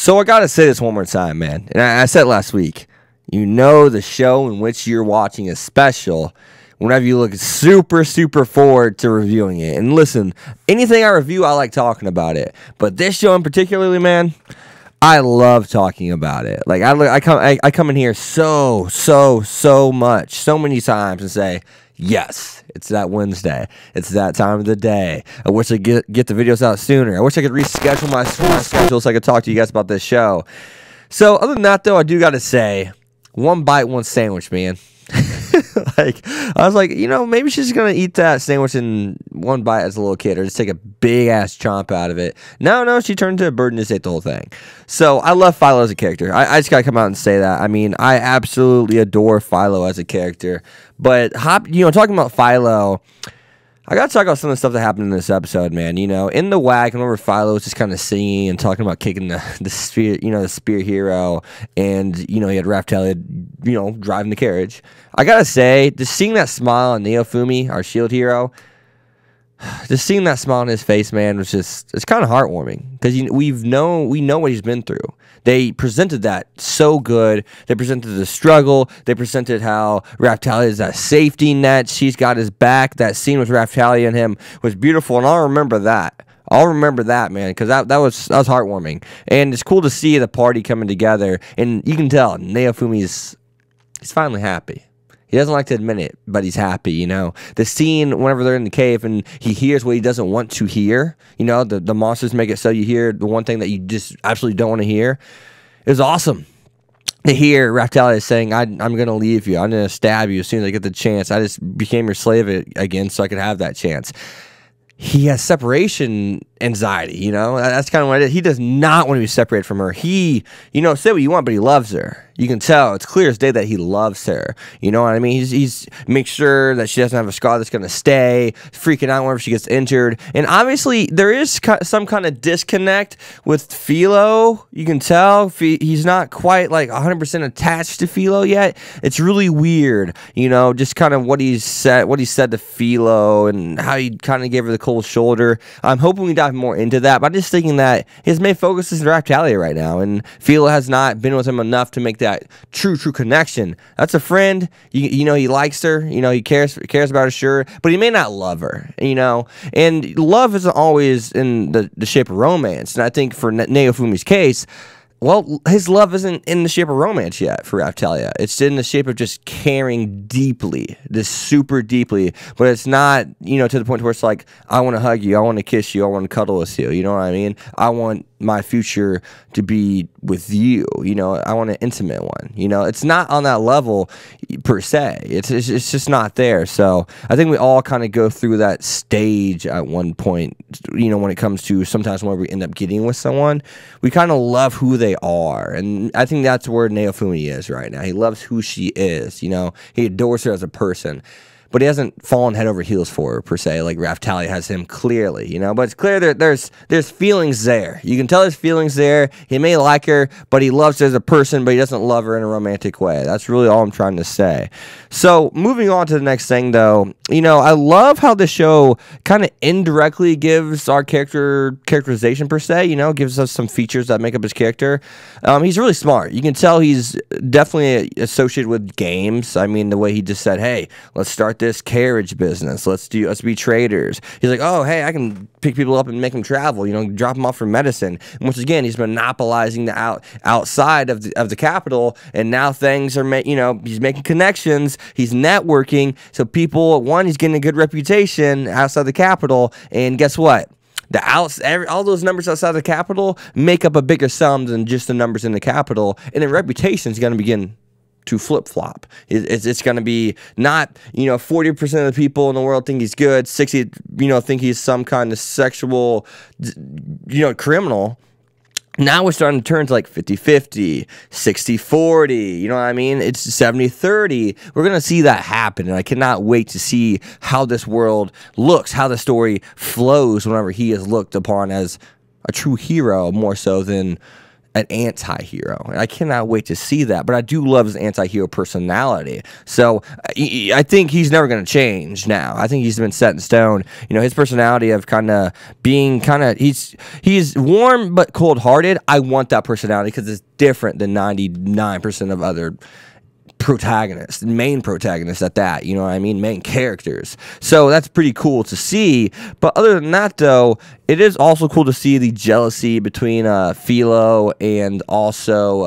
So I gotta say this one more time, man. And I said it last week. You know the show in which you're watching is special whenever you look super, super forward to reviewing it. And listen, anything I review, I like talking about it. But this show in particularly, man, I love talking about it. Like I come in here so much, so many times and say, yes, it's that Wednesday. It's that time of the day. I wish I get the videos out sooner. I wish I could reschedule my schedule so I could talk to you guys about this show. So other than that, though, I do got to say, one bite, one sandwich, man. Like, I was like, you know, maybe she's going to eat that sandwich in one bite as a little kid or just take a big-ass chomp out of it. No, she turned into a bird and just ate the whole thing. So, I love Philo as a character. I just got to come out and say that. I mean, I absolutely adore Philo as a character. But, talking about Philo, I got to talk about some of the stuff that happened in this episode, man. You know, in the wagon, whenever Philo was just kind of singing and talking about kicking the spear, the spear hero, and, he had Raphtalia, driving the carriage. I got to say, just seeing that smile on Naofumi, our shield hero, just seeing that smile on his face, man, was it's kind of heartwarming because we know what he's been through. They presented that so good. They presented the struggle. They presented how Raphtalia is that safety net. She's got his back. That scene with Raphtalia and him was beautiful, and I'll remember that. I'll remember that, man, because that was heartwarming. And it's cool to see the party coming together, and you can tell Naofumi's he's finally happy. He doesn't like to admit it, but he's happy, The scene whenever they're in the cave and he hears what he doesn't want to hear, the monsters make it so you hear the one thing that you just absolutely don't want to hear. It was awesome to hear Raphtalia saying, I'm going to leave you. I'm going to stab you as soon as I get the chance. I just became your slave again so I could have that chance. He has separation anxiety, That's kind of what it is. He does not want to be separated from her. He, say what you want, but he loves her. You can tell. It's clear as day that he loves her. You know what I mean? He's makes sure that she doesn't have a scar that's going to stay, freaking out whenever she gets injured. And obviously, there is some kind of disconnect with Philo. You can tell. He's not quite like 100% attached to Philo yet. It's really weird, just kind of what he said to Philo and how he kind of gave her the cold shoulder. I'm hoping we dive more into that, but I'm just thinking that his main focus is Raphtalia right now, and Philo has not been with him enough to make that true connection. That's a friend. He likes her. He cares about her, sure, but he may not love her. And love isn't always in the shape of romance. And I think for Naofumi's case, well, his love isn't in the shape of romance yet for Raphtalia. It's in the shape of just caring deeply, just super deeply. But it's not, to the point where it's like, I want to hug you, I want to kiss you, I want to cuddle with you. You know what I mean? I want my future to be with you. I want an intimate one. It's not on that level per se. It's just not there. So I think we all kind of go through that stage at one point. When it comes to sometimes when we end up getting with someone, we kind of love who they are, and I think that's where Naofumi is right now. He loves who she is. He adores her as a person. But he hasn't fallen head over heels for her, per se, like Raphtalia has him clearly, But it's clear that there's feelings there. You can tell there's feelings there. He may like her, but he loves her as a person, but he doesn't love her in a romantic way. That's really all I'm trying to say. So, moving on to the next thing, though, I love how the show kind of indirectly gives our characterization, per se, gives us some features that make up his character. He's really smart. You can tell he's definitely associated with games. I mean, the way he just said, hey, let's start this carriage business. Let's be traders. He's like, oh, hey, I can pick people up and make them travel, drop them off for medicine. And once again, he's monopolizing the outside of the capital, and now things are he's making connections, he's networking, so people, one, he's getting a good reputation outside the capital, and guess what? All those numbers outside the capital make up a bigger sum than just the numbers in the capital, and the reputation is going to begin to flip-flop. It's going to be not, 40% of the people in the world think he's good, 60, think he's some kind of sexual, criminal. Now we're starting to turn to like 50-50, 60-40, you know what I mean? It's 70-30. We're going to see that happen, and I cannot wait to see how this world looks, how the story flows whenever he is looked upon as a true hero more so than an anti-hero, and I cannot wait to see that. But I do love his anti-hero personality, so I think he's never going to change now. I think he's been set in stone. You know, his personality of kind of being he's warm but cold-hearted. I want that personality because it's different than 99% of other protagonists, main protagonists at that, you know what I mean, main characters. So that's pretty cool to see. But other than that, though, it is also cool to see the jealousy between Philo and also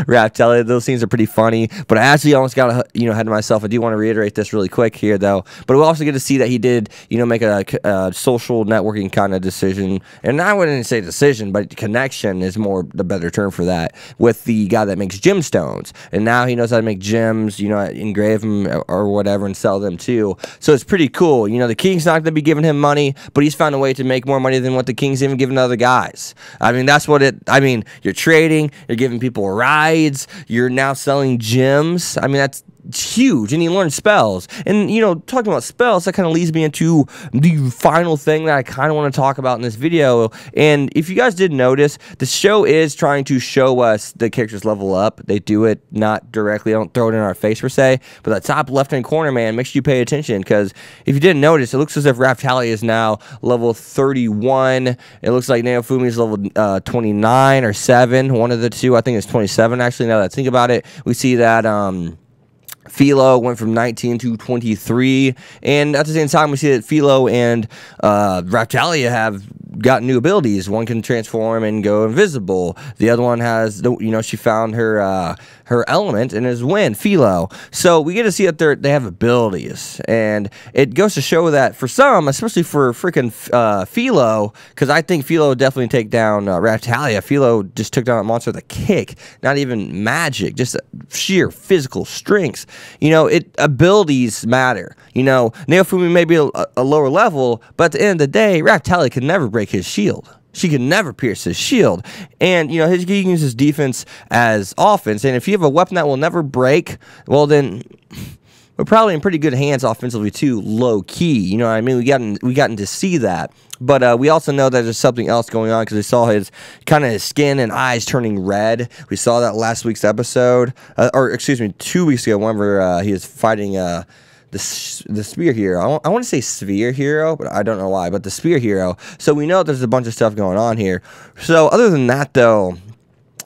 Raphtalia. Those scenes are pretty funny. But I actually almost got ahead of myself. I do want to reiterate this really quick here, though. But we also get to see that he did, make a social networking kind of decision, and I wouldn't say decision, but connection is more the better term for that, with the guy that makes gemstones. And now he knows how to make gems, engrave them or whatever and sell them too. So it's pretty cool. The king's not going to be giving him money, but he's found a way to make more money than what the king's even giving other guys. I mean, that's what you're trading, you're giving people rides, you're now selling gems. I mean, that's huge. And he learned spells. And, talking about spells, that kind of leads me into the final thing that I kind of want to talk about in this video. And if you guys did notice, the show is trying to show us the characters level up. They do it not directly, don't throw it in our face per se, but that top left-hand corner, man, make sure you pay attention, because if you didn't notice, it looks as if Raphtalia is now level 31. It looks like Naofumi is level 29 or 7, one of the two. I think it's 27, actually, now that I think about it. We see that Philo went from 19 to 23, and at the same time, we see that Philo and Raphtalia have got new abilities. One can transform and go invisible. The other one has, she found her element and is wind, Philo. So we get to see that they have abilities, and it goes to show that for some, especially for freaking Philo, because I think Philo would definitely take down Raphtalia. Philo just took down a monster with a kick, not even magic, just sheer physical strengths. Abilities matter. Naofumi may be a lower level, but at the end of the day, Raphtalia can never break his shield. She can never pierce his shield. And, he can use his defense as offense. And if you have a weapon that will never break, well, then we're probably in pretty good hands offensively, too, low-key. You know what I mean? We gotten to see that. But we also know that there's something else going on, because we saw his skin and eyes turning red. We saw that last week's episode, or excuse me, 2 weeks ago, whenever he was fighting the spear hero. I want to say sphere hero, but I don't know why. But the spear hero. So we know there's a bunch of stuff going on here. So other than that, though,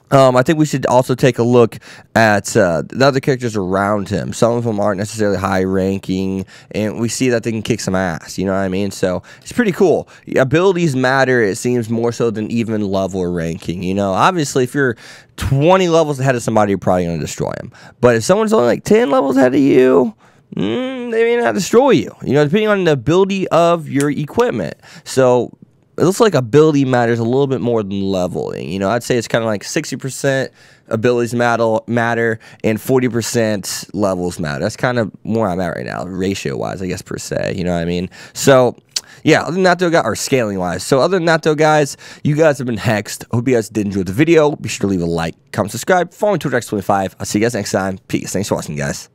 I think we should also take a look at the other characters around him. Some of them aren't necessarily high ranking, and we see that they can kick some ass, you know what I mean? So it's pretty cool. Abilities matter, it seems, more so than even level or ranking. Obviously, if you're 20 levels ahead of somebody, you're probably going to destroy them. But if someone's only like 10 levels ahead of you, they may not destroy you, depending on the ability of your equipment. So it looks like ability matters a little bit more than leveling. I'd say it's kind of like 60% abilities matter and 40% levels matter. That's kind of where I'm at right now, ratio-wise, I guess, per se. You know what I mean? So yeah, other than that, though, or scaling-wise. So other than that, though, guys, you guys have been hexed. Hope you guys did enjoy the video. Be sure to leave a like, comment, subscribe, follow me on Twitter X25. I'll see you guys next time. Peace. Thanks for watching, guys.